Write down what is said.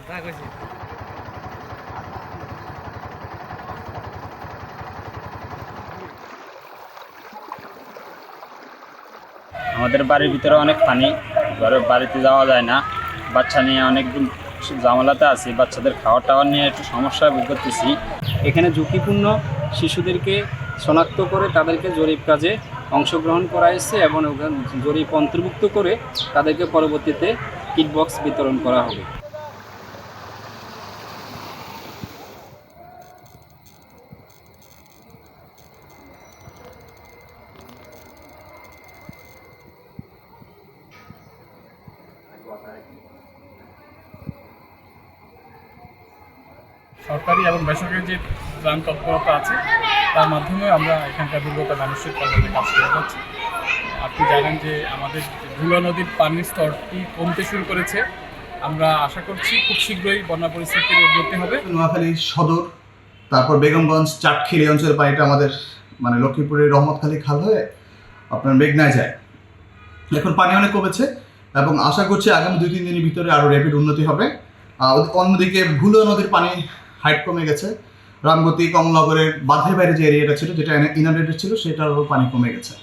আমাদের বাড়ির ভিতরে অনেক পানি, বাড়িতে যাওয়া যায় না, বাচ্চা নিয়ে অনেক ঝামেলাতে আছি, বাচ্চাদের খাওয়া টাওয়ার নিয়ে একটু সমস্যায় ভোগ করতেছি। এখানে ঝুঁকিপূর্ণ শিশুদেরকে শনাক্ত করে তাদেরকে জরিপ কাজে অংশগ্রহণ করা হয়েছে এবং জরিপ অন্তর্ভুক্ত করে তাদেরকে পরবর্তীতে কিট বক্স বিতরণ করা হবে। সরকারি এবং বেসরকারি যে ত্রাণ তৎপরতা আছে তার মাধ্যমে আমরা এখানকার দুর্গত মানুষের কল্যাণে কাজ করে যাচ্ছি। আপনি জানেন যে আমাদের ভুলা নদীর পানির স্তরটি কমতে শুরু করেছে। আমরা আশা করছি খুব শীঘ্রই বন্যা পরিস্থিতির উন্নতি হবে। নোয়াখালী সদর, তারপর বেগমগঞ্জ, চাটখিল এই অঞ্চলের পানিটা আমাদের মানে লক্ষ্মীপুরের রহমতখালী খাল হয়ে আপনার মেঘনায় যায়। এখন পানি অনেক কমেছে এবং আশা করছি আগামী 2-3 দিনের ভিতরে আরও র্যাপিড উন্নতি হবে। অন্যদিকে ভুলা নদীর পানি হাইট কমে গেছে। রামগতি, কমলনগরের বাঁধের বাইরে যে এরিয়াটা ছিল, যেটা ইনারেটেড ছিল, সেটারও পানি কমে গেছে।